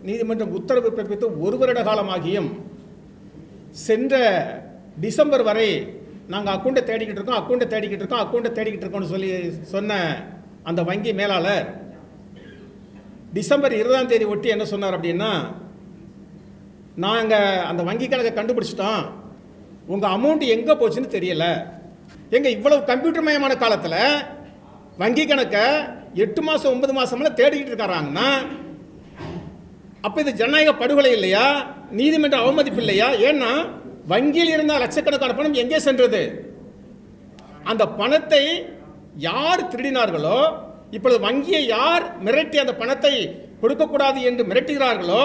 நீதிமன்றம் உத்தரவு பிறப்பித்து 1 வருட காலமாகியும் சென்ற டிசம்பர் வரை நாங்கள் அக்கௌண்ட்டை தேடிக்கிட்டு இருக்கோம்னு சொல்லி சொன்ன அந்த வங்கி மேலாளர் டிசம்பர் 20ஆம் தேதி ஒட்டி என்ன சொன்னார் அப்படின்னா, நாங்கள் அந்த வங்கி கணக்கை கண்டுபிடிச்சிட்டோம், உங்கள் அமௌண்ட் எங்கே போச்சுன்னு தெரியல. இவ்வளவு கம்ப்யூட்டர் மயமான காலத்தில் வங்கி கணக்கை 8 மாதம் 9 மாதம்லாம் தேடிக்கிட்டு இருக்காங்கன்னா அப்போ இது ஜனநாயக படுகொலை இல்லையா? நீதிமன்ற அவமதிப்பு இல்லையா? ஏன்னா வங்கியில் இருந்த லட்சக்கணக்கான பணம் எங்கே சென்றது? அந்த பணத்தை யார் திருடினார்களோ, இப்பொழுது வங்கியை யார் மிரட்டி அந்த பணத்தை கொடுக்கக்கூடாது என்று மிரட்டுகிறார்களோ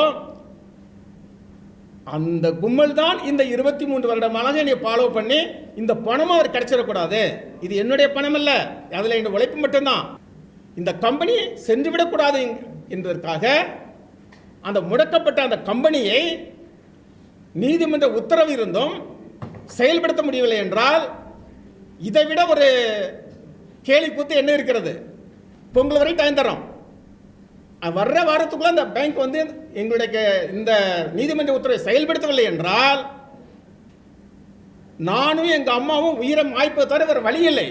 அந்த கும்பல் தான் இந்த 23 வருடமாக என்னை ஃபாலோ பண்ணி இந்த பணமும் அவர் கிடைச்சிடக்கூடாது, இது என்னுடைய பணம் அல்ல, அதில் என்னுடைய உழைப்பு மட்டும்தான், இந்த கம்பெனி சென்றுவிடக்கூடாது என்பதற்காக அந்த முடக்கப்பட்ட அந்த கம்பெனியை நீதிமன்ற உத்தரவு இருந்தும் செயல்படுத்த முடியவில்லை என்றால் இதை விட ஒரு கேலி கூத்து என்ன இருக்கிறது? பொங்கல் வரை டைம் தரோம், வர்ற வாரத்துக்குள்ள அந்த பேங்க் எங்களுடைய இந்த நீதிமன்ற உத்தரவை செயல்படுத்தவில்லை என்றால் நானும் எங்க அம்மாவும் உயிரை மாய்ப்பை தவிர வேற வழி இல்லை.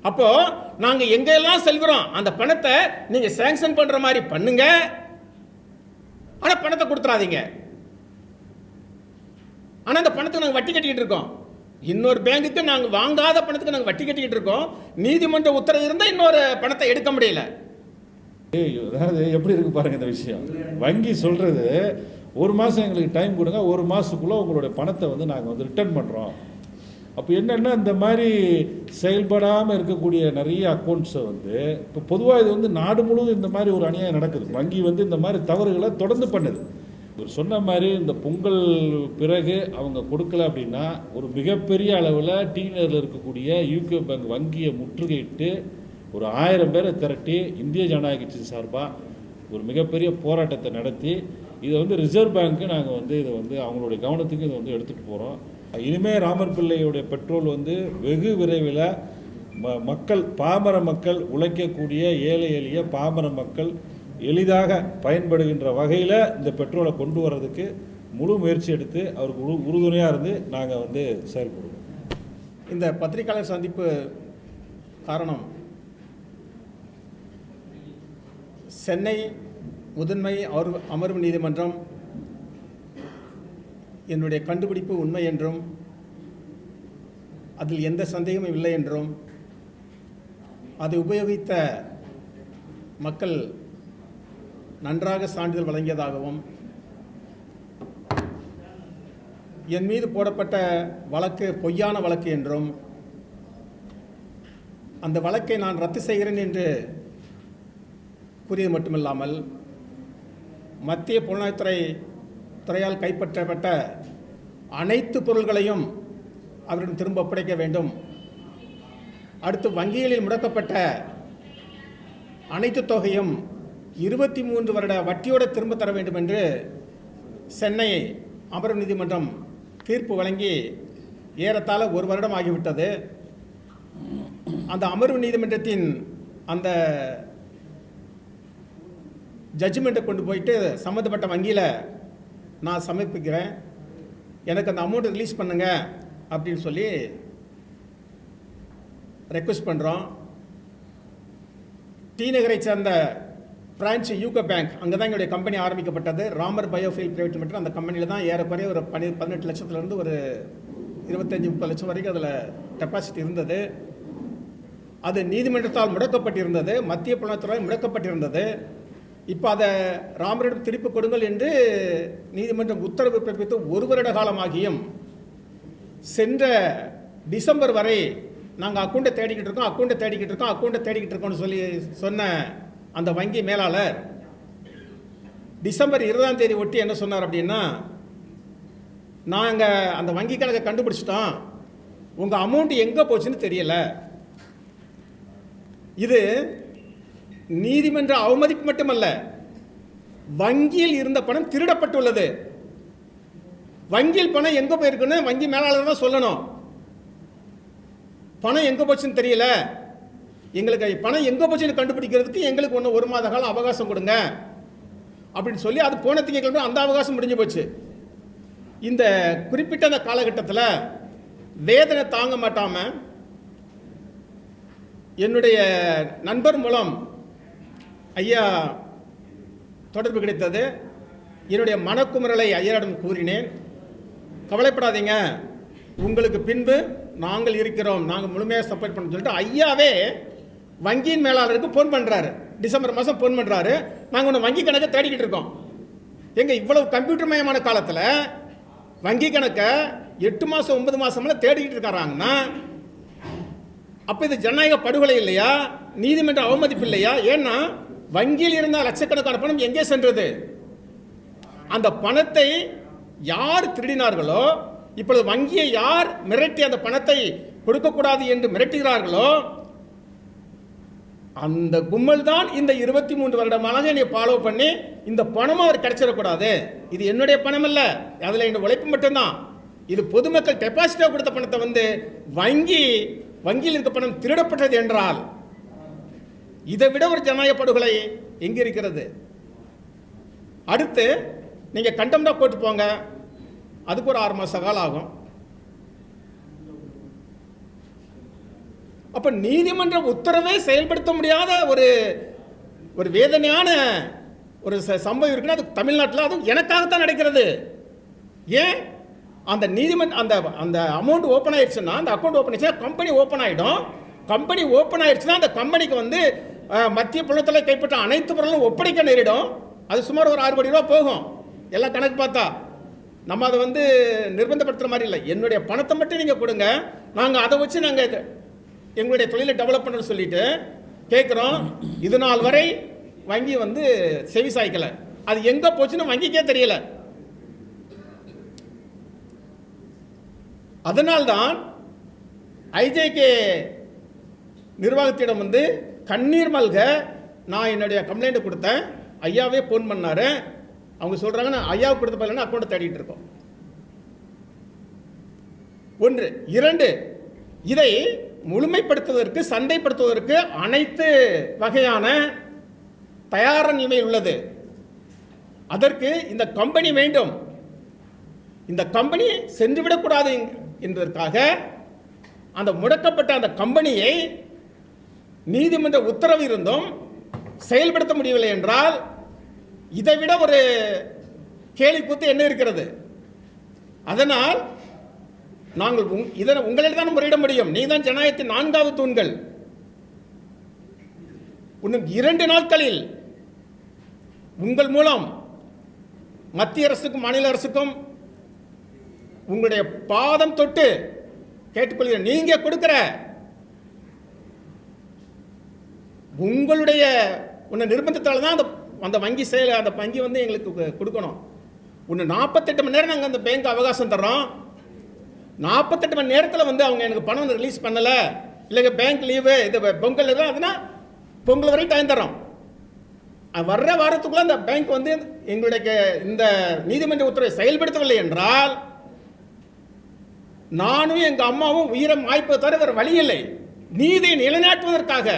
அப்போ நாங்க எங்கெல்லாம் செல்கிறோம் அந்த பணத்தை நீங்க சாங்ஷன் பண்ற மாதிரி பண்ணுங்க, ஆனா பணத்தை கொடுத்துறாதீங்க. ஆனா அந்த பணத்துக்கு நாங்கள் வட்டி கட்டிக்கிட்டு இருக்கோம், இன்னொரு பேங்குக்கு நாங்கள் வாங்காத பணத்துக்கு நாங்கள் வட்டி கட்டிக்கிட்டு இருக்கோம். நீதிமன்ற உத்தரவு இருந்தால் இன்னொரு பணத்தை எடுக்க முடியல. அதாவது எப்படி இருக்கு பாருங்க இந்த விஷயம். வங்கி சொல்றது 1 மாதம் எங்களுக்கு டைம் கொடுங்க, 1 மாதத்துக்குள்ளே உங்களுடைய பணத்தை நாங்கள் ரிட்டர்ன் பண்ணுறோம். அப்போ என்னென்னா இந்த மாதிரி செயல்படாமல் இருக்கக்கூடிய நிறைய அக்கௌண்ட்ஸை இப்போ பொதுவாக இது நாடு முழுவதும் இந்த மாதிரி ஒரு அநியாயம் நடக்குது. வங்கி இந்த மாதிரி தவறுகளை தொடர்ந்து பண்ணுது. இவர் சொன்ன மாதிரி இந்த பொங்கல் பிறகு அவங்க கொடுக்கல அப்படின்னா ஒரு மிகப்பெரிய அளவில் டீனரில் இருக்கக்கூடிய யூகோ பேங்க் வங்கியை முற்றுகையிட்டு ஒரு 1000 பேரை திரட்டி இந்திய ஜனநாயக கட்சி சார்பாக ஒரு மிகப்பெரிய போராட்டத்தை நடத்தி இதை ரிசர்வ் பேங்க்கு நாங்கள் இதை அவங்களுடைய கவனத்துக்கு இதை எடுத்துகிட்டு போகிறோம். இனிமேல் ராமர் பிள்ளையுடைய பெட்ரோல் வெகு விரைவில் மக்கள், பாமர மக்கள், உழைக்கக்கூடிய ஏழை எளிய பாமர மக்கள் எளிதாக பயன்படுகின்ற வகையில் இந்த பெட்ரோலை கொண்டு வர்றதுக்கு முழு முயற்சி எடுத்து அவருக்கு உறுதுணையாக இருந்து நாங்கள் செயல்படுவோம். இந்த பத்திரிகையாளர் சந்திப்பு காரணம் சென்னை முதன்மை அமர்வு நீதிமன்றம் என்னுடைய கண்டுபிடிப்பு உண்மை என்றும் அதில் எந்த சந்தேகமும் இல்லை என்றும் அதை உபயோகித்த மக்கள் நன்றாக சான்றிதழ் வழங்கியதாகவும் என் மீது போடப்பட்ட வழக்கு பொய்யான வழக்கு என்றும் அந்த வழக்கை நான் ரத்து செய்கிறேன் என்று கூறியது மட்டுமில்லாமல் மத்திய புலனாய்வுத்துறையால் கைப்பற்றப்பட்ட அனைத்து பொருள்களையும் அவரிடம் திரும்ப ஒப்படைக்க வேண்டும், அடுத்து வங்கிகளில் முடக்கப்பட்ட அனைத்து தொகையும் 23 வருட வட்டியோடு திரும்ப தர வேண்டும் என்று சென்னை அமர்வு நீதிமன்றம் தீர்ப்பு வழங்கி ஏறத்தாழ 1 வருடம் ஆகிவிட்டது. அந்த அமர்வு நீதிமன்றத்தின் அந்த ஜட்ஜ்மெண்ட்டை கொண்டு போயிட்டு சம்மந்தப்பட்ட வங்கியில் நான் சமர்ப்பிக்கிறேன், எனக்கு அந்த அமௌண்ட்டை ரிலீஸ் பண்ணுங்க அப்படின்னு சொல்லி ரெக்வெஸ்ட் பண்ணுறோம். டி நகரை சேர்ந்த பிரான்ச் யூகோ பேங்க், அங்கே தான் எங்களுடைய கம்பெனி ஆரம்பிக்கப்பட்டது. Ramar Biofeel Private Limited. அந்த கம்பெனியில் தான் ஏறக்குறைய ஒரு 18 லட்சத்துலேருந்து ஒரு 25-30 லட்சம் வரைக்கும் அதில் டெபாசிட் இருந்தது. அது நீதிமன்றத்தால் முடக்கப்பட்டிருந்தது, மத்திய புலனாய்வுத்துறை முடக்கப்பட்டிருந்தது. இப்போ அதை ராமரிடம் திருப்பி கொடுங்கள் என்று நீதிமன்றம் உத்தரவு பிறப்பித்து 1 வருட காலமாகியும் சென்ற டிசம்பர் வரை நாங்கள் அக்கௌண்ட்டை தேடிக்கிட்டு இருக்கோம்னு சொல்லி சொன்ன அந்த வங்கி மேலாளர் டிசம்பர் 20ஆம் தேதி ஒட்டி என்ன சொன்னார் அப்படின்னா, நாங்கள் அந்த வங்கி கணக்கை கண்டுபிடிச்சிட்டோம், உங்கள் அமௌண்ட் எங்கே போச்சுன்னு தெரியல. இது நீதிமன்ற அவமதிப்பு மட்டுமல்ல, வங்கியில் இருந்த பணம் திருடப்பட்டுள்ளது. வங்கியில் பணம் எங்கே போயிருக்குன்னு வங்கி மேலாளர் தான் சொல்லணும். பணம் எங்கே போச்சுன்னு தெரியல, எங்களுக்கு பணம் எங்கே போச்சுன்னு கண்டுபிடிக்கிறதுக்கு எங்களுக்கு 1 மாத காலம் அவகாசம் கொடுங்க. அப்படின்னு சொல்லி அது போன திங்கட்கிழமை அந்த அவகாசம் முடிஞ்சு போச்சு. இந்த குறிப்பிட்ட அந்த காலகட்டத்தில் வேதனை தாங்க மாட்டாமல் என்னுடைய நண்பர் மூலம் ஐயா தொடர்பு கிடைத்தது. என்னுடைய மனக்குமுறலை ஐயாவிடம் கூறினேன். கவலைப்படாதீங்க, உங்களுக்கு பின்பு நாங்கள் இருக்கிறோம், நாங்கள் முழுமையாக சப்போர்ட் பண்ண சொல்லிட்டு ஐயாவே வங்கியின் மேலாளருக்கு ஃபோன் பண்ணுறாரு. டிசம்பர் மாதம் ஃபோன் பண்ணுறாரு. நாங்கள் ஒன்று வங்கி கணக்கை தேடிக்கிட்டு இருக்கோம். எங்கள் இவ்வளவு கம்ப்யூட்டர் மயமான காலத்தில் வங்கி கணக்கை 8 மாதம் 9 மாதம்லாம் தேடிக்கிட்டு இருக்காங்கன்னா அப்போ இது ஜனநாயக படுகொலை இல்லையா? நீதிமன்ற அவமதிப்பு இல்லையா? ஏன்னா வங்கியில் இருந்த லட்சக்கணக்கான பணம் எங்கே சென்றது? அந்த பணத்தை யார் திருடினார்களோ, இப்பொழுது வங்கியை யார் மிரட்டி அந்த பணத்தை கொடுக்கக்கூடாது என்று மிரட்டுகிறார்களோ அந்த கும்பல் தான் இந்த 23 வருடமாக என்னை ஃபாலோ பண்ணி இந்த பணமும் அவர் கிடைச்சிடக்கூடாது. இது என்னுடைய பணம் அல்ல, அதில் என்னுடைய உழைப்பு மட்டும்தான். இது பொதுமக்கள் டெபாசிட்டாக கொடுத்த பணத்தை வந்து வங்கியில் இருக்க பணம் திருடப்பட்டது என்றால் இதை விட ஒரு ஜனநாயக படுகொலை எங்கே இருக்கிறது? அடுத்து நீங்கள் கண்டம்டா போட்டு போங்க, அதுக்கு ஒரு 6 மாத காலம் ஆகும். அப்போ நீதிமன்ற உத்தரவை செயல்படுத்த முடியாத ஒரு வேதனையான ஒரு சம்பவம் இருக்குன்னா அது தமிழ்நாட்டில், அதுவும் எனக்காகத்தான் நடக்கிறது. ஏன் அந்த நீதிமன்ற அந்த அமௌண்ட் ஓப்பன் ஆயிடுச்சுன்னா, அந்த அக்கௌண்ட் ஓப்பன் ஆயிடுச்சுன்னா கம்பெனி ஓப்பன் ஆகிடும். கம்பெனி ஓப்பன் ஆயிடுச்சுன்னா அந்த கம்பெனிக்கு வந்து மத்திய புலத்தில் கைப்பற்ற அனைத்து பொருளும் ஒப்படைக்க நேரிடும். அது சுமார் ஒரு 6 கோடி ரூபா போகும் எல்லாம் கணக்கு பார்த்தா. நம்ம அதை வந்து நிர்பந்தப்படுத்துகிற மாதிரி இல்லை. என்னுடைய பணத்தை மட்டும் நீங்கள் கொடுங்க, நாங்கள் அதை வச்சு நாங்கள் எங்களுடைய தொழிலை டெவலப் பண்ண சொல்லிட்டு கேட்குறோம். இது நாள் வரை வங்கி வந்து செவி சாய்க்கலை. அது எங்கே போச்சுன்னு வங்கிக்கே தெரியல. அதனால்தான் ஐஜேகே நிர்வாகத்திடம் வந்து கண்ணீர் மல்க நான் என்னுடைய கம்ப்ளைண்ட்டை கொடுத்தேன். ஐயாவே ஃபோன் பண்ணாரு. அவங்க சொல்கிறாங்க நான் ஐயாவுக்கு கொடுத்த பலன்னு அக்கௌண்ட்டை தேடிட்டு இருக்கோம். 1. 2, இதை முழுமைப்படுத்துவதற்கு சந்தைப்படுத்துவதற்கு அனைத்து வகையான தயார நிலைமையில் உள்ளது. அதற்கு இந்த கம்பெனி வேண்டும். இந்த கம்பெனி சென்றுவிடக்கூடாது என்பதற்காக அந்த முடக்கப்பட்ட அந்த கம்பெனியை நீதிமன்ற உத்தரவு இருந்தும் செயல்படுத்த முடியவில்லை என்றால் இதை விட ஒரு கேலி கூத்து என்ன இருக்கிறது? அதனால் நாங்கள் உங்களிடம் தான் முறையிட முடியும். நீ தான் ஜனநாயகத்தின் 4வது தூண்கள். இன்னும் 2 நாட்களில் உங்கள் மூலம் மத்திய அரசுக்கும் மாநில அரசுக்கும் உங்களுடைய பாதம் தொட்டு கேட்டுக்கொள்கிறேன். நீங்க கொடுக்கிற உங்களுடைய நிர்பந்தத்தால் தான் அந்த வங்கி செயல் அந்த வங்கி வந்து எங்களுக்கு கொடுக்கணும். 48 மணி நேரம் நாங்கள் அந்த பேங்க் அவகாசம் தர்றோம். 48 மணி நேரத்தில் வந்து அவங்க எனக்கு பணம் வந்து ரிலீஸ் பண்ணலை, இல்லைங்க பேங்க் லீவு, இது பொங்கல் தான், அதுனா பொங்கல் வரைக்கும் டைம் தரோம். வர்ற வாரத்துக்குள்ள அந்த பேங்க் வந்து எங்களுடைய இந்த நீதிமன்ற உத்தரவை செயல்படுத்தவில்லை என்றால் நானும் எங்கள் அம்மாவும் உயிரை மாய்ப்பதை தவிர வேறு வழி இல்லை. நீதியை நிலைநாட்டுவதற்காக,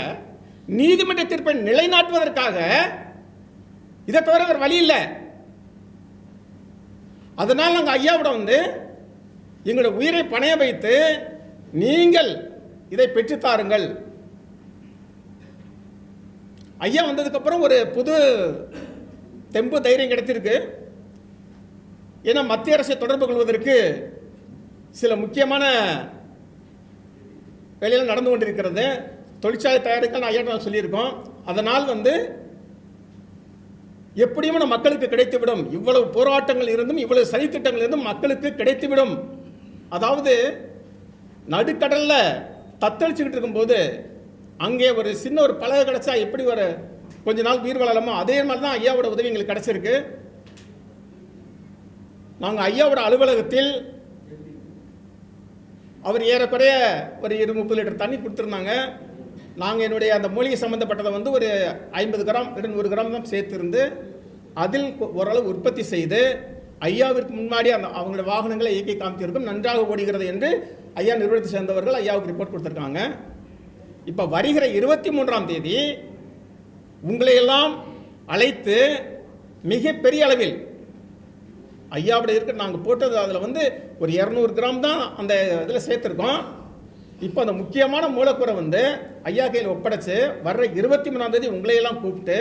நீதிமன்ற தீர்ப்பை நிலைநாட்டுவதற்காக இதை தவிர வேறு வழி இல்லை. அதனால் நாங்கள் ஐயாவிட வந்து எங்களுடைய உயிரை பணைய வைத்து நீங்கள் இதை பெற்றுத்தாருங்கள். ஐயா வந்ததுக்கப்புறம் ஒரு புது தெம்பு தைரியம் கிடைத்திருக்கு. ஏன்னா மத்திய அரசை தொடர்பு கொள்வதற்கு சில முக்கியமான வேலைகள் நடந்து கொண்டிருக்கிறது. தொழிற்சாலை தயாரிக்க ஐயா சொல்லியிருக்கோம். அதனால் வந்து எப்படியும் நம்ம மக்களுக்கு கிடைத்துவிடும். இவ்வளவு போராட்டங்கள் இருந்தும் இவ்வளவு சதித்திட்டங்கள் இருந்தும் மக்களுக்கு கிடைத்துவிடும். அதாவது நடுக்கடல்ல தத்தளிச்சுக்கிட்டு இருக்கும்போது அங்கே ஒரு சின்ன ஒரு பலகை கிடைச்சா எப்படி ஒரு கொஞ்ச நாள் உயிர் வாழலாமோ அதே மாதிரி தான் ஐயாவோட உதவி எங்களுக்கு கிடைச்சிருக்கு. நாங்கள் ஐயாவோட அலுவலகத்தில் அவர் ஏறக்குறைய ஒரு 20-30 லிட்டர் தண்ணி கொடுத்துருந்தாங்க. நாங்கள் என்னுடைய அந்த மூலிகை சம்மந்தப்பட்டதை வந்து ஒரு 50 கிராம் 100 கிராம் தான் சேர்த்துருந்து அதில் ஓரளவு உற்பத்தி செய்து ஐயாவிற்கு முன்னாடி அந்த அவங்களுடைய வாகனங்களை இயக்கி காமிச்சிருக்கும். நன்றாக ஓடுகிறது என்று ஐயா நிறுவனத்தை சேர்ந்தவர்கள் ஐயாவுக்கு ரிப்போர்ட் கொடுத்துருக்காங்க. இப்போ வருகிற 23ஆம் தேதி உங்களையெல்லாம் அழைத்து மிகப்பெரிய அளவில் ஐயாவுடைய இருக்க நாங்கள் போட்டது அதில் வந்து ஒரு 200 கிராம் தான் அந்த இதில் சேர்த்துருக்கோம். இப்போ அந்த முக்கியமான மூலக்கூறை வந்து ஐயா கையில் ஒப்படைச்சு வர்ற 23ஆம் தேதி உங்களையெல்லாம் கூப்பிட்டு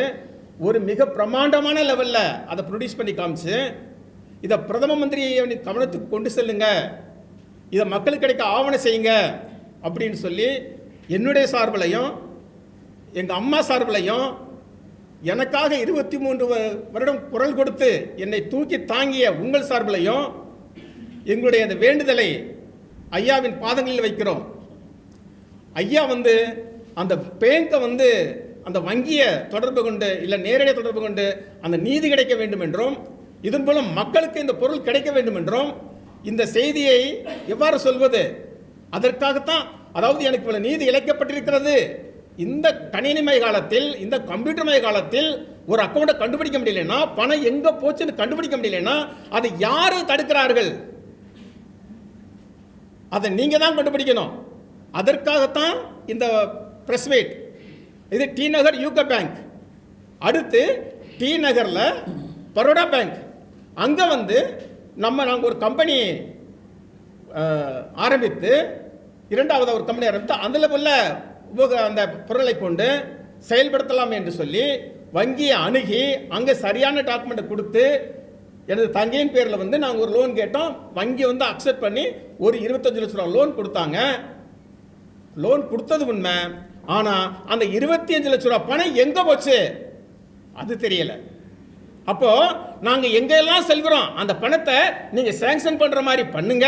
ஒரு மிக பிரமாண்டமான லெவலில் அதை ப்ரொடியூஸ் பண்ணி காமிச்சு இதை பிரதம மந்திரியை கவனத்துக்கு கொண்டு செல்லுங்க, இதை மக்களுக்கு கிடைக்க ஆவணம் செய்யுங்க அப்படின்னு சொல்லி என்னுடைய சார்பிலையும் எங்கள் அம்மா சார்பிலையும் எனக்காக 23 வருடம் குரல் கொடுத்து என்னை தூக்கி தாங்கிய உங்கள் சார்பிலையும் எங்களுடைய அந்த வேண்டுதலை ஐயாவின் பாதங்களில் வைக்கிறோம். ஐயா வந்து அந்த பேங்கை வந்து அந்த வங்கியை தொடர்பு கொண்டு இல்லை நேரடியாக தொடர்பு கொண்டு அந்த நீதி கிடைக்க வேண்டும் என்றும் இதன் மூலம் மக்களுக்கு இந்த பொருள் கிடைக்க வேண்டும் என்றும் இந்த செய்தியை எவ்வாறு சொல்வது, அதற்காகத்தான் அதாவது எனக்கு இவ்வளவு நீதி இழைக்கப்பட்டிருக்கிறது. இந்த கணினிமய காலத்தில் இந்த கம்ப்யூட்டர்மய காலத்தில் ஒரு அக்கௌண்ட்டை கண்டுபிடிக்க முடியலன்னா, பணம் எங்க போச்சுன்னு கண்டுபிடிக்க முடியலன்னா அதை யாரு தடுக்கிறார்கள்? அதை நீங்க தான் கண்டுபிடிக்கணும். அதற்காகத்தான் இந்த பிரஸ் மீட். இது டி நகர் யூகோ பேங்க், அடுத்து டி நகர்ல பரோடா பேங்க். அங்க வந்து நாங்கள் ஒரு கம்பெனி ஆரம்பித்து, இரண்டாவது ஒரு கம்பெனி ஆரம்பித்து அதில் உள்ள அந்த பொருளை கொண்டு செயல்படுத்தலாம் என்று சொல்லி வங்கியை அணுகி அங்கே சரியான டாக்குமெண்ட்டை கொடுத்து எனது தங்கையின் பேரில் வந்து நாங்கள் ஒரு லோன் கேட்டோம். வங்கி வந்து அக்செப்ட் பண்ணி ஒரு 25 லட்ச ரூபா லோன் கொடுத்தாங்க. லோன் கொடுத்தது உண்மை, ஆனால் அந்த 25 லட்ச ரூபா பணம் எங்கே போச்சு அது தெரியல. அப்போ நாங்கள் எங்கெல்லாம் செல்கிறோம் அந்த பணத்தை நீங்கள் சேங்ஷன் பண்ணுற மாதிரி பண்ணுங்க,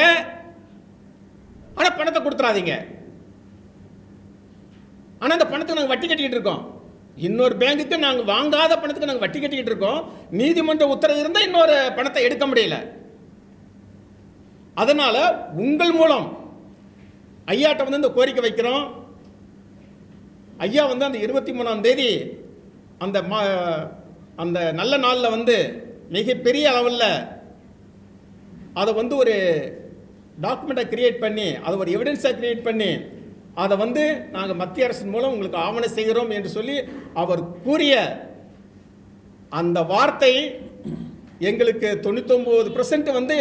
ஆனால் பணத்தை கொடுத்துறாதீங்க. ஆனால் அந்த பணத்துக்கு நாங்கள் வட்டி கட்டிக்கிட்டு இருக்கோம். இன்னொரு பேங்குக்கு நாங்கள் வாங்காத பணத்துக்கு நாங்கள் வட்டி கட்டிக்கிட்டு இருக்கோம். நீதிமன்ற உத்தரவு இருந்தால் இன்னொரு பணத்தை எடுக்க முடியல. அதனால உங்கள் மூலம் ஐயாட்ட வந்து இந்த கோரிக்கை வைக்கிறோம். ஐயா வந்து அந்த 23ஆம் தேதி அந்த நல்ல நாளில் வந்து மிகப்பெரிய அளவில் அதை வந்து ஒரு டாக்குமெண்ட்டை கிரியேட் பண்ணி அதை ஒரு எவிடன்ஸை கிரியேட் பண்ணி அதை வந்து நாங்கள் மத்திய அரசின் மூலம் உங்களுக்கு ஆவணம் செய்கிறோம் என்று சொல்லி அவர் கூறிய அந்த வார்த்தை எங்களுக்கு 99% வந்து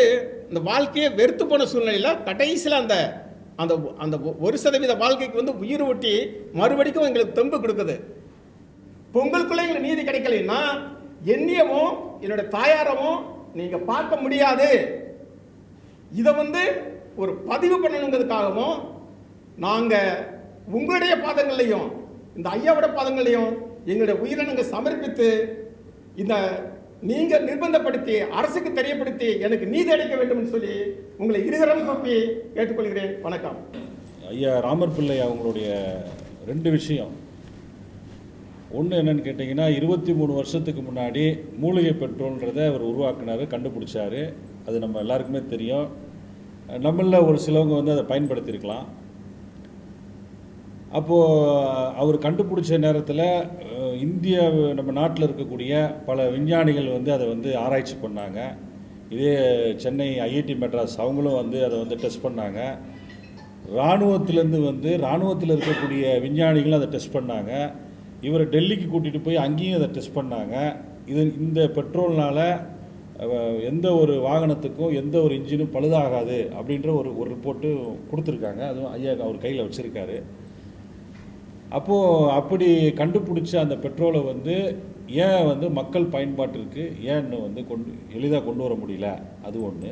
இந்த வாழ்க்கையை வெறுத்து போன சூழ்நிலையில் கடைசியில் அந்த அந்த அந்த 1% வாழ்க்கைக்கு வந்து உயிர் ஊட்டி மறுபடிக்கும் எங்களுக்கு தெம்பு கொடுக்குது. பொங்கலுக்குள்ளே எங்களுக்கு நீதி கிடைக்கலைன்னா என்னையவும் என்னோட தாயாரவும் நீங்கள் பார்க்க முடியாது. இதை வந்து ஒரு பதிவு பண்ணணுங்கிறதுக்காகவும் நாங்கள் உங்களுடைய பாதங்களையும் இந்த ஐயாவோட பாதங்களையும் எங்களுடைய உயிரை நாங்கள் சமர்ப்பித்து இந்த நீங்கள் நிர்பந்தப்படுத்தி அரசுக்கு தெரியப்படுத்தி எனக்கு நீதி அளிக்க வேண்டும் என்று சொல்லி உங்களை இருகரம் கூப்பி கேட்டுக்கொள்கிறேன். வணக்கம். ஐயா ராமர் பிள்ளை அவங்களுடைய 2 விஷயம். ஒன்று என்னன்னு கேட்டிங்கன்னா, 23 வருஷத்துக்கு முன்னாடி மூலிகை பெட்ரோல்ன்றதை அவர் உருவாக்குனார், கண்டுபிடிச்சார். அது நம்ம எல்லாருக்குமே தெரியும். நம்மளில் ஒரு சிலவங்க வந்து அதை பயன்படுத்தியிருக்கலாம். அப்போது அவர் கண்டுபிடிச்ச நேரத்தில் இந்தியா நம்ம நாட்டில் இருக்கக்கூடிய பல விஞ்ஞானிகள் வந்து அதை வந்து ஆராய்ச்சி பண்ணாங்க. இதே சென்னை ஐஐடி மெட்ராஸ் அவங்களும் வந்து அதை வந்து டெஸ்ட் பண்ணாங்க. இராணுவத்திலேருந்து வந்து இராணுவத்தில் இருக்கக்கூடிய விஞ்ஞானிகளும் அதை டெஸ்ட் பண்ணாங்க. இவரை டெல்லிக்கு கூட்டிகிட்டு போய் அங்கேயும் அதை டெஸ்ட் பண்ணாங்க. இந்த பெட்ரோல்னால் எந்த ஒரு வாகனத்துக்கும் எந்த ஒரு இன்ஜினும் பழுதாகாது அப்படின்ற ஒரு ரிப்போர்ட்டு கொடுத்துருக்காங்க. அதுவும் ஐயா அவர் கையில் வச்சுருக்காரு. அப்போது அப்படி கண்டுபிடிச்ச அந்த பெட்ரோலை வந்து ஏன் வந்து மக்கள் பயன்பாட்டிற்கு ஏன்னு வந்து எளிதாக கொண்டு வர முடியல, அது ஒன்று.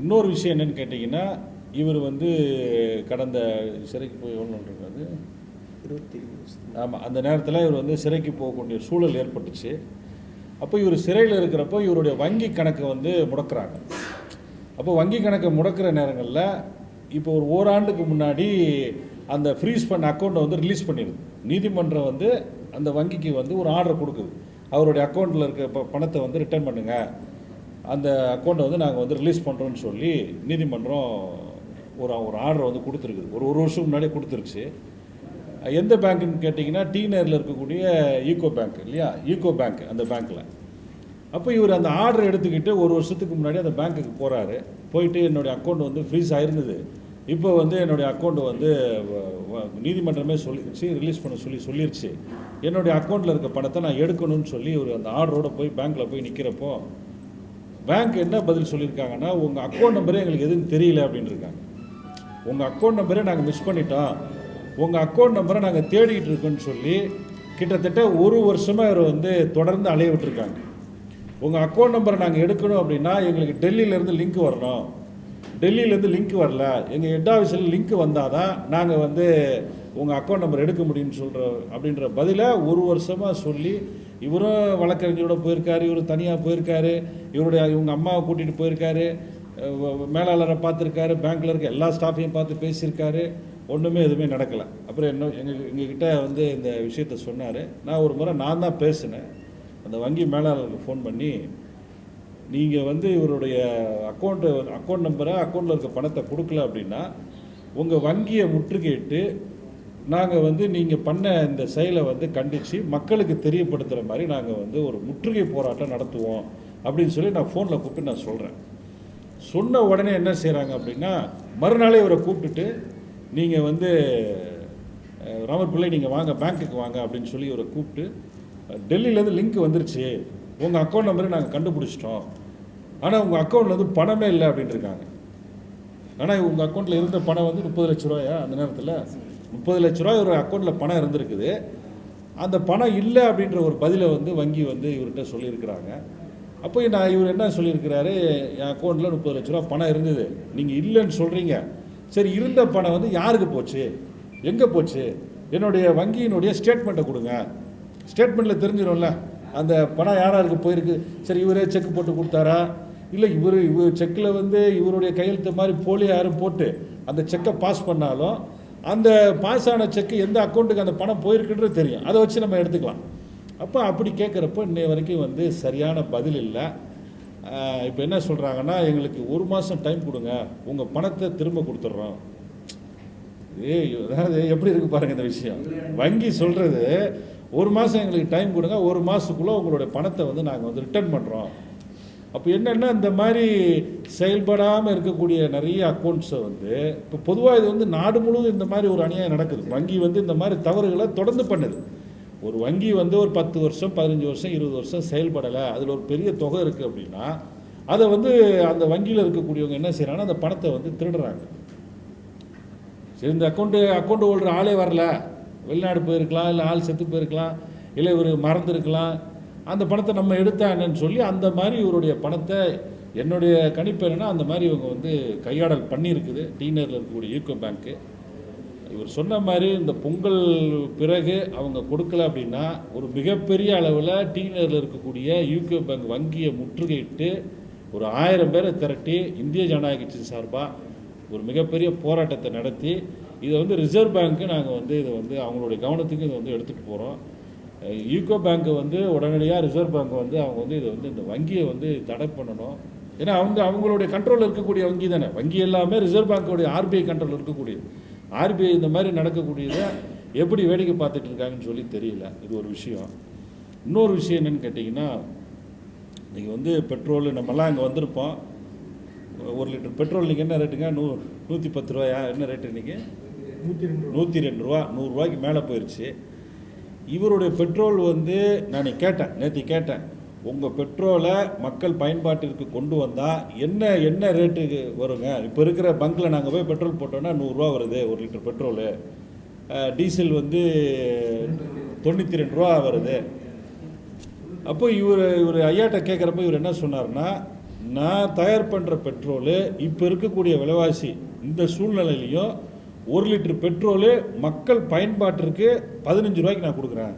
இன்னொரு விஷயம் என்னென்னு கேட்டிங்கன்னா, இவர் வந்து கடந்த சிறைக்கு போய் எவ்வளோ இருக்காது 20 ஆமாம், அந்த நேரத்தில் இவர் வந்து சிறைக்கு போகக்கூடிய சூழல் ஏற்பட்டுச்சு. அப்போ இவர் சிறையில் இருக்கிறப்போ இவருடைய வங்கி கணக்கை வந்து முடக்கிறாங்க. அப்போ வங்கி கணக்கை முடக்கிற நேரங்களில் இப்போ ஒரு ஓராண்டுக்கு முன்னாடி அந்த ஃப்ரீஸ் பண்ண அக்கௌண்ட்டை வந்து ரிலீஸ் பண்ணிடுது. நீதிமன்றம் வந்து அந்த வங்கிக்கு வந்து ஒரு ஆர்டர் கொடுக்குது, அவருடைய அக்கௌண்ட்டில் இருக்க பணத்தை வந்து ரிட்டர்ன் பண்ணுங்கள், அந்த அக்கௌண்ட்டை வந்து நாங்கள் வந்து ரிலீஸ் பண்ணுறோன்னு சொல்லி நீதிமன்றம் ஒரு ஆர்டர் வந்து கொடுத்துருக்குது. ஒரு வருஷம் முன்னாடியே கொடுத்துருச்சு. எந்த பேங்க்குன்னு கேட்டிங்கன்னா, டி நகரில் இருக்கக்கூடிய யூகோ பேங்க் இல்லையா, யூகோ பேங்க், அந்த பேங்க்கில். அப்போ இவர் அந்த ஆர்டர் எடுத்துக்கிட்டு ஒரு வருஷத்துக்கு முன்னாடி அந்த பேங்க்குக்கு போகிறாரு. போயிட்டு என்னுடைய அக்கௌண்ட் வந்து ஃப்ரீஸ் ஆயிருந்தது, இப்போ வந்து என்னுடைய அக்கௌண்ட் வந்து நீதிமன்றமே ரிலீஸ் பண்ண சொல்லிருச்சு. என்னுடைய அக்கௌண்ட்டில் இருக்க பணத்தை நான் எடுக்கணும்னு சொல்லி ஒரு அந்த ஆர்டரோட போய் பேங்க்கில் போய் நிற்கிறப்போ பேங்க் என்ன பதில் சொல்லியிருக்காங்கன்னா, உங்கள் அக்கௌண்ட் நம்பரே எங்களுக்கு எதுவும் தெரியல அப்படின்னு இருக்காங்க. உங்கள் அக்கௌண்ட் நம்பரே நாங்கள் மிஸ் பண்ணிட்டோம், உங்கள் அக்கௌண்ட் நம்பரை நாங்கள் தேடிக்கிட்டு இருக்கோன்னு சொல்லி கிட்டத்தட்ட 1 வருஷமாக இவர் வந்து தொடர்ந்து அலைய விட்டுருக்காங்க. உங்கள் அக்கௌண்ட் நம்பரை நாங்கள் எடுக்கணும் அப்படின்னா எங்களுக்கு டெல்லியிலேருந்து லிங்க் வரணும், டெல்லியிலேருந்து லிங்க் வரல, எங்கள் ஹெட் ஆஃபீஸில் லிங்க் வந்தால் தான் நாங்கள் வந்து உங்கள் அக்கௌண்ட் நம்பர் எடுக்க முடியும்னு அப்படின்ற பதிலை 1 வருஷமாக சொல்லி இவரும் வழக்கறிஞரோட போயிருக்காரு, இவர் தனியாக போயிருக்காரு, இவங்க அம்மாவை கூட்டிகிட்டு போயிருக்காரு, மேலாளரை பார்த்துருக்காரு, பேங்க்கில் இருக்க எல்லா ஸ்டாஃபையும் பார்த்து பேசியிருக்காரு, ஒன்றுமே எதுவுமே நடக்கலை. அப்புறம் எங்ககிட்ட வந்து இந்த விஷயத்த சொன்னார். நான் ஒரு முறை நான் தான் பேசினேன். அந்த வங்கி மேலாளருக்கு ஃபோன் பண்ணி, நீங்கள் வந்து இவருடைய அக்கௌண்ட் நம்பரை அக்கௌண்ட்டில் இருக்க பணத்தை கொடுக்கல அப்படின்னா உங்கள் வங்கியை முற்றுகையிட்டு நாங்கள் வந்து நீங்கள் பண்ண இந்த செயலை வந்து கண்டித்து மக்களுக்கு தெரியப்படுத்துகிற மாதிரி நாங்கள் வந்து ஒரு முற்றுகை போராட்டம் நடத்துவோம் அப்படின்னு சொல்லி நான் ஃபோனில் கூப்பிட்டு நான் சொல்கிறேன். சொன்ன உடனே என்ன செய்கிறாங்க அப்படின்னா, மறுநாளே இவரை கூப்பிட்டுட்டு நீங்கள் வந்து ராமர் பிள்ளை நீங்கள் வாங்க பேங்க்குக்கு வாங்க அப்படின்னு சொல்லி இவரை கூப்பிட்டு, டெல்லியிலேருந்து லிங்க் வந்துருச்சு, உங்கள் அக்கௌண்ட் நம்பரை நாங்கள் கண்டுபிடிச்சிட்டோம், ஆனால் உங்கள் அக்கௌண்ட்டில் வந்து பணமே இல்லை அப்படின்னு இருக்காங்க. ஆனால் உங்கள் அக்கௌண்ட்டில் இருந்த பணம் வந்து 30 லட்ச ரூபாயா? அந்த நேரத்தில் 30 லட்ச ரூபாய் ஒரு அக்கௌண்ட்டில் பணம் இருந்திருக்குது. அந்த பணம் இல்லை அப்படின்ற ஒரு பதிலை வந்து வங்கி வந்து இவர்கிட்ட சொல்லியிருக்கிறாங்க. அப்போ இவர் என்ன சொல்லியிருக்கிறாரு, என் அக்கௌண்ட்டில் 30 லட்ச ரூபா பணம் இருந்தது, நீங்கள் இல்லைன்னு சொல்கிறீங்க, சரி இருந்த பணம் வந்து யாருக்கு போச்சு, எங்கே போச்சு, என்னுடைய வங்கியினுடைய ஸ்டேட்மெண்ட்டை கொடுங்க, ஸ்டேட்மெண்ட்டில் தெரிஞ்சிடும்ல அந்த பணம் யாராருக்கு போயிருக்கு. சரி இவரே செக் போட்டு கொடுத்தாரா, இல்லை இவர் செக்கில் வந்து இவருடைய கையெழுத்து மாதிரி போலி யாரும் போட்டு அந்த செக்கை பாஸ் பண்ணாலும் அந்த பாஸ் ஆன செக்கு எந்த அக்கௌண்ட்டுக்கு அந்த பணம் போயிருக்குன்றது தெரியும், அதை வச்சு நம்ம எடுத்துக்கலாம். அப்போ அப்படி கேட்குறப்போ இன்னை வரைக்கும் வந்து சரியான பதில் இல்லை. இப்போ என்ன சொல்கிறாங்கன்னா, எங்களுக்கு 1 மாதம் டைம் கொடுங்க, உங்கள் பணத்தை திரும்ப கொடுத்துட்றோம். அதாவது எப்படி இருக்குது பாருங்கள் இந்த விஷயம். வங்கி சொல்கிறது 1 மாதம் எங்களுக்கு டைம் கொடுங்க, 1 மாதத்துக்குள்ளே உங்களுடைய பணத்தை வந்து நாங்கள் வந்து ரிட்டர்ன் பண்ணுறோம். அப்போ என்னென்னா, இந்த மாதிரி செயல்படாமல் இருக்கக்கூடிய நிறைய அக்கௌண்ட்ஸை வந்து இப்போ பொதுவாக இது வந்து நாடு முழுவதும் இந்த மாதிரி ஒரு அநியாயம் நடக்குது. வங்கி வந்து இந்த மாதிரி தவறுகளை தொடர்ந்து பண்ணுது. ஒரு வங்கி வந்து ஒரு 10 வருஷம் 15 வருஷம் 20 வருஷம் செயல்படலை, அதில் ஒரு பெரிய தொகை இருக்குது அப்படின்னா அதை வந்து அந்த வங்கியில் இருக்கக்கூடியவங்க என்ன செய்கிறாங்கன்னா, அந்த பணத்தை வந்து திருடுறாங்க. சரி இந்த அக்கௌண்ட் ஹோல்டர் ஆளே வரல, வெளிநாடு போயிருக்கலாம், இல்லை ஆள் செத்து போயிருக்கலாம், இல்லை இவர் மறந்துருக்கலாம், அந்த பணத்தை நம்ம எடுத்தாங்கன்னு சொல்லி அந்த மாதிரி இவருடைய பணத்தை, என்னுடைய கணிப்பு என்னென்னா அந்த மாதிரி இவங்க வந்து கையாடல் பண்ணியிருக்குது டீனரில் இருக்கக்கூடிய யூகோ பேங்க்கு. இவர் சொன்ன மாதிரி இந்த பொங்கல் பிறகு அவங்க கொடுக்கல அப்படின்னா ஒரு மிகப்பெரிய அளவில் டீனரில் இருக்கக்கூடிய யூகோ பேங்க் வங்கியை முற்றுகையிட்டு ஒரு 1000 பேரை திரட்டி இந்திய ஜனநாயக கட்சி சார்பாக ஒரு மிகப்பெரிய போராட்டத்தை நடத்தி இதை வந்து ரிசர்வ் பேங்க்கு நாங்கள் வந்து இதை வந்து அவங்களுடைய கவனத்துக்கு இதை வந்து எடுத்துகிட்டு போகிறோம். யூகோ பேங்க்கை வந்து உடனடியாக ரிசர்வ் பேங்க் வந்து அவங்க வந்து இதை வந்து இந்த வங்கியை வந்து தடை பண்ணணும். ஏன்னா அவங்களுடைய கண்ட்ரோலில் இருக்கக்கூடிய வங்கி தானே, வங்கி எல்லாமே ரிசர்வ் பேங்க்கோடைய RBI கண்ட்ரோலில் இருக்கக்கூடியது. RBI இந்த மாதிரி நடக்கக்கூடியதை எப்படி வேடிக்கை பார்த்துட்டு இருக்காங்கன்னு சொல்லி தெரியல. இது ஒரு விஷயம். இன்னொரு விஷயம் என்னென்னு கேட்டிங்கன்னா, நீங்கள் வந்து பெட்ரோல் நம்மலாம் இங்கே வந்திருப்போம், 1 லிட்டர் பெட்ரோல் நீங்கள் என்ன ரேட்டுங்க, 110 ரூபாயா, என்ன ரேட்டு இன்றைக்கி? 102 ரூபா, 100 ரூபாய்க்கு மேலே போயிடுச்சு. இவருடைய பெட்ரோல் வந்து நான் நேற்று கேட்டேன், உங்கள் பெட்ரோலை மக்கள் பயன்பாட்டிற்கு கொண்டு வந்தால் என்ன ரேட்டுக்கு வருங்க? இப்போ இருக்கிற பங்கில் நாங்கள் போய் பெட்ரோல் போட்டோன்னா 100 ரூபா வருது 1 லிட்டர் பெட்ரோலு, டீசல் வந்து 92 ரூபா வருது. அப்போ இவர் ஐயாட்ட கேட்குறப்ப இவர் என்ன சொன்னார்னா, நான் தயார் பண்ணுற பெட்ரோலு இப்போ இருக்கக்கூடிய விலைவாசி இந்த சூழ்நிலையிலையும் 1 லிட்டர் பெட்ரோலு மக்கள் பயன்பாட்டிற்கு 15 ரூபாய்க்கு நான் கொடுக்குறேன்,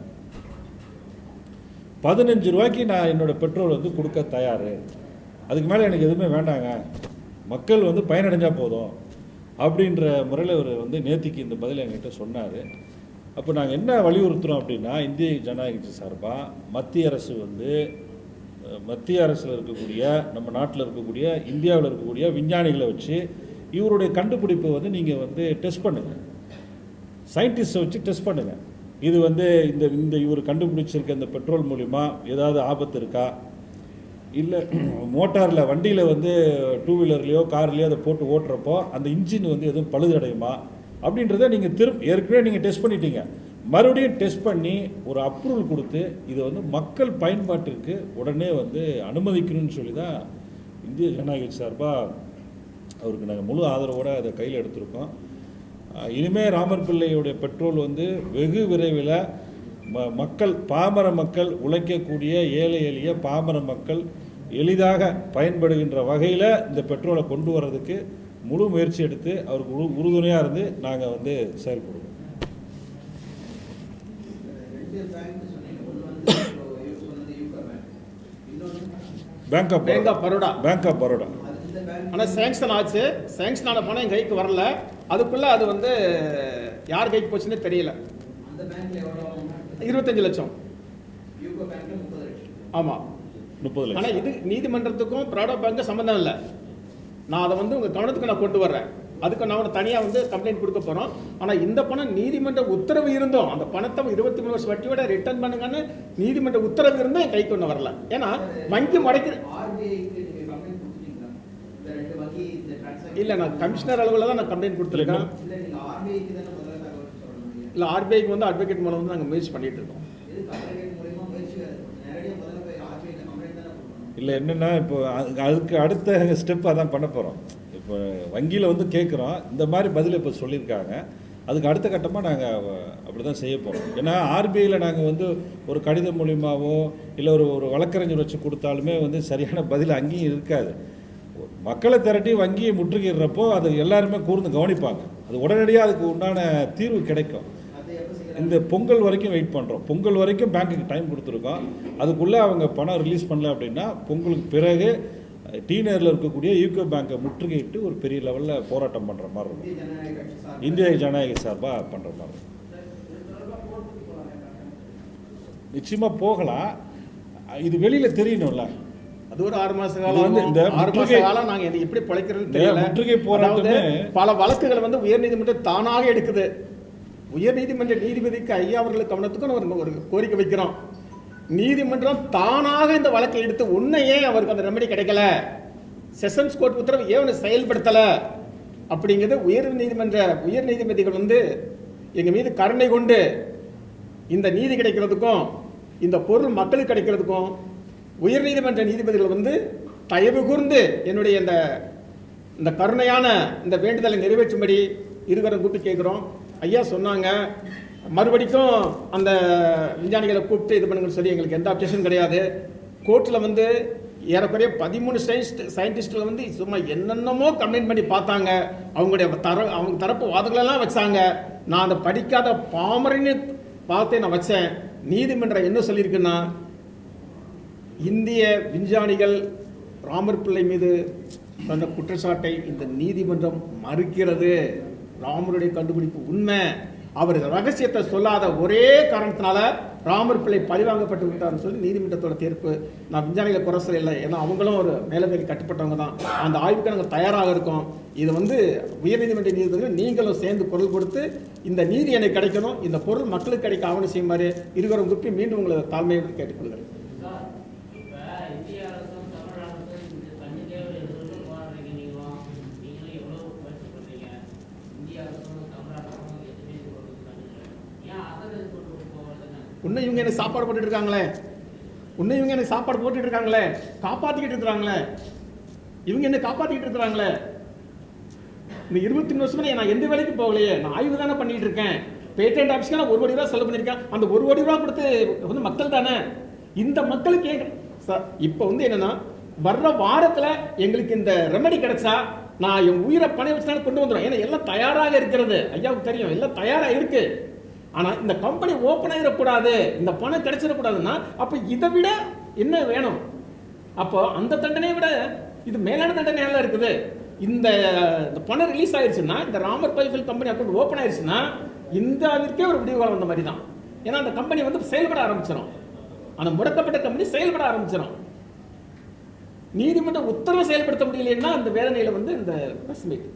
15 ரூபாய்க்கு நான் என்னோடய பெட்ரோல் வந்து கொடுக்க தயார், அதுக்கு மேலே எனக்கு எதுவுமே வேண்டாங்க, மக்கள் வந்து பயனடைஞ்சால் போதும் அப்படின்ற முறையில் அவர் வந்து நேத்திக்கு இந்த பதில் என்கிட்ட சொன்னார். அப்போ நாங்கள் என்ன வலியுறுத்துகிறோம் அப்படின்னா, இந்திய ஜனநாயக கட்சி சார்பாக மத்திய அரசில் இருக்கக்கூடிய நம்ம நாட்டில் இருக்கக்கூடிய இந்தியாவில் இருக்கக்கூடிய விஞ்ஞானிகளை வச்சு இவருடைய கண்டுபிடிப்பை வந்து நீங்கள் வந்து டெஸ்ட் பண்ணுங்கள், சயின்டிஸ்ட்டை வச்சு டெஸ்ட் பண்ணுங்கள். இது வந்து இந்த இவர் கண்டுபிடிச்சிருக்க இந்த பெட்ரோல் மூலிமா ஏதாவது ஆபத்து இருக்கா, இல்லை மோட்டாரில் வண்டியில் வந்து டூ வீலர்லேயோ கார்லேயோ அதை போட்டு ஓட்டுறப்போ அந்த இன்ஜின் வந்து எதுவும் பழுதடையுமா அப்படின்றத நீங்கள் ஏற்கனவே நீங்கள் டெஸ்ட் பண்ணிட்டீங்க, மறுபடியும் டெஸ்ட் பண்ணி ஒரு அப்ரூவல் கொடுத்து இதை வந்து மக்கள் பயன்பாட்டிற்கு உடனே வந்து அனுமதிக்கணும்னு சொல்லி தான் இந்திய ஜனநாயக சார்பாக அவருக்கு நாங்கள் முழு ஆதரவோடு அதை கையில் எடுத்திருக்கோம். இனிமேல் ராமர் பிள்ளையுடைய பெட்ரோல் வந்து வெகு விரைவில் மக்கள், பாமர மக்கள், உழைக்கக்கூடிய ஏழை எளிய பாமர மக்கள் எளிதாக பயன்படுகின்ற வகையில் இந்த பெட்ரோலை கொண்டு வர்றதுக்கு முழு முயற்சி எடுத்து அவருக்கு உறுதுணையாக இருந்து நாங்கள் வந்து செயல்படுவோம். பேங்க் ஆஃப் பரோடா ஆனால் சேங்ஷன் ஆச்சு, சேங்ஷன் ஆன பணம் என் கைக்கு வரல, அதுக்குள்ளே அது வந்து யார் கைக்கு போச்சுன்னே தெரியல. 25 லட்சம். ஆமாம் 30 லட்சம். ஆனால் இது நீதிமன்றத்துக்கும் பரோடா பேங்க்கும் சம்மந்தம் இல்லை. நான் அதை வந்து உங்கள் கவனத்துக்கு நான் கொண்டு வர்றேன். அதுக்கு நான் தனியாக வந்து கம்ப்ளைண்ட் கொடுக்க போகிறோம். ஆனால் இந்த பணம் நீதிமன்ற உத்தரவு இருந்தோம், அந்த பணத்தை 23 வருஷம் வட்டியோட ரிட்டர்ன் பண்ணுங்கன்னு நீதிமன்ற உத்தரவு இருந்தும் என் கைக்கு ஒன்று வரல. ஏன்னா வங்கி முறைக்கு இல்லை, நான் கமிஷனர் அளவில் தான் நான் கம்ப்ளைண்ட் கொடுத்துருக்கேன். இல்லை, ஆர்பிஐக்கு வந்து அட்வொகேட் மூலம் வந்து நாங்கள் முயற்சி பண்ணிட்டு இருக்கோம். இல்லை என்னென்னா இப்போ அதுக்கு அடுத்த ஸ்டெப் அதான் பண்ண போகிறோம். இப்போ வங்கியில் வந்து கேட்குறோம், இந்த மாதிரி பதில் இப்போ சொல்லியிருக்காங்க, அதுக்கு அடுத்த கட்டமாக நாங்கள் அப்படி தான் செய்ய போகிறோம். ஏன்னா ஆர்பிஐயில் நாங்கள் வந்து ஒரு கடிதம் மூலியமாகவோ இல்லை ஒரு வழக்கறிஞர் வச்சு கொடுத்தாலுமே வந்து சரியான பதில் அங்கேயும் இருக்காது. மக்களை திரட்டி வங்கியை முற்றுகையிடுறப்போ அது எல்லாருமே கூர்ந்து கவனிப்பாங்க, அது உடனடியாக அதுக்கு உண்டான தீர்வு கிடைக்கும். இந்த பொங்கல் வரைக்கும் வெயிட் பண்ணுறோம். பொங்கல் வரைக்கும் பேங்க்குக்கு டைம் கொடுத்துருக்கோம். அதுக்குள்ளே அவங்க பணம் ரிலீஸ் பண்ணல அப்படின்னா பொங்கலுக்கு பிறகு டி நகரில் இருக்கக்கூடிய யூகோ பேங்கை முற்றுகையிட்டு ஒரு பெரிய லெவலில் போராட்டம் பண்ணுற மாதிரி இருக்கும். இந்திய ஜனநாயக சார்பாக பண்ணுற மாதிரி இருக்கும். நிச்சயமாக போகலாம், இது வெளியில் தெரியணும்ல. அது ஒரு 6 மாச காலம் வந்து இந்த 6 மாச காலம் நாங்கள் இது எப்படி பிழைக்கிறதுன்னு தெரியல. முற்றுகை போராட்டமே பல வழக்குகள் வந்து உயர்நீதிமன்றம் தானாக எடுக்குது. உயர்நீதிமன்ற நீதிபதிக்கு ஐயா அவர்களுக்கு கவனத்துக்கும் ஒரு கோரிக்கை வைக்கிறோம். நீதிமன்றம் தானாக இந்த வழக்கை எடுத்து உன்னையே அவருக்கு அந்த ரெமெடி கிடைக்கல, செஷன்ஸ் கோர்ட் உத்தரவு ஏன் செயல்படுத்தலை அப்படிங்கிறது உயர் நீதிபதிகள் வந்து எங்கள் மீது கருணை கொண்டு இந்த நீதி கிடைக்கிறதுக்கும் இந்த பொருள் மக்களுக்கு கிடைக்கிறதுக்கும் உயர்நீதிமன்ற நீதிபதிகள் வந்து தயவு கூர்ந்து என்னுடைய இந்த கருணையான இந்த வேண்டுதலை நிறைவேற்றும்படி இருவரும் கூப்பிட்டு கேட்குறோம். ஐயா சொன்னாங்க, மறுபடிக்கும் அந்த விஞ்ஞானிகளை கூப்பிட்டு இது பண்ணுங்கன்னு சொல்லி எங்களுக்கு எந்த அப்ஜெக்ஷன் கிடையாது. கோர்ட்டில் வந்து ஏறக்குறைய 13 சயின்டிஸ்டில் வந்து சும்மா என்னென்னமோ கம்ப்ளைண்ட் பண்ணி பார்த்தாங்க, அவங்க தரப்பு வாதங்களெல்லாம் வச்சாங்க. நான் அதை படிக்காத பாமரன்னு பார்த்து நான் வச்சேன். நீதிமன்றம் என்ன சொல்லியிருக்குன்னா, இந்திய விஞ்ஞானிகள் ராமர் பிள்ளை மீது தந்த குற்றச்சாட்டை இந்த நீதிமன்றம் மறுக்கிறது. ராமருடைய கண்டுபிடிப்பு உண்மை, அவர் ரகசியத்தை சொல்லாத ஒரே காரணத்தினால ராமர் பிள்ளை பழிவாங்கப்பட்டு விட்டார்னு சொல்லி நீதிமன்றத்தோட தீர்ப்பு. நான் விஞ்ஞானிகளை குறை சொல்லலை, ஏன்னா அவங்களும் ஒரு மேலதிகாரி கட்டுப்பட்டவங்க தான். அந்த ஆய்வுக்கு நாங்கள் தயாராக இருக்கோம். இது வந்து உயர்நீதிமன்ற நீதிபதிகள் நீங்களும் சேர்ந்து குரல் கொடுத்து இந்த நீதி எனக்கு கிடைக்கணும், இந்த பொருள் மக்களுக்கு கிடைக்க ஆவணம் செய்யுமாறு இருவரும் குறிப்பி மீண்டும் உங்களை தாழ்மையோடு கேட்டுக்கொள்கிறேன். உன்னை இவங்க எனக்கு சாப்பாடு போட்டுட்டு இருக்காங்களே, காப்பாற்றிக்கிட்டு இருக்கிறாங்களே, இவங்க என்ன காப்பாற்றிக்கிட்டு இருக்கிறாங்களே. இந்த 23 வருஷமா நான் எந்த வேலைக்கு போகலையே, நான் ஆய்வு தானே பண்ணிட்டு இருக்கேன். பேட்டன்ட் ஆஃபீஸ்க்கு நான் 1 கோடி ரூபா செலவு பண்ணியிருக்கேன். அந்த 1 கோடி ரூபா கொடுத்து வந்து மக்கள் தானே, இந்த மக்களுக்கு சார் இப்போ வந்து என்னன்னா, வர்ற வாரத்தில் எங்களுக்கு இந்த ரெமெடி கிடைச்சா நான் என் உயிரை பணி வச்சுனாலும் கொண்டு வந்துடும். ஏன்னா எல்லாம் தயாராக இருக்கிறது, ஐயாவுக்கு தெரியும், எல்லாம் தயாராக இருக்கு. ஆனால் இந்த கம்பெனி ஓப்பன் ஆகிடக்கூடாது, இந்த பணம் கிடைச்சிடக்கூடாதுன்னா அப்போ இதை விட என்ன வேணும்? அப்போ அந்த தண்டனையை விட இது மேலான தண்டனையெல்லாம் இருக்குது. இந்த பணம் ரிலீஸ் ஆயிடுச்சுன்னா, இந்த ராமர் பயோஃபில் கம்பெனி அக்கௌண்ட் ஓப்பன் ஆயிடுச்சுன்னா இந்தியாவிற்கே ஒரு விடிவு காலம் வந்த மாதிரி தான். ஏன்னா அந்த கம்பெனி வந்து செயல்பட ஆரம்பிச்சிடும், அந்த முடக்கப்பட்ட கம்பெனி செயல்பட ஆரம்பிச்சிடும். நீதிமன்ற உத்தரவை செயல்படுத்த முடியலன்னா அந்த வேதனையில் வந்து இந்த பிரஸ் மீட்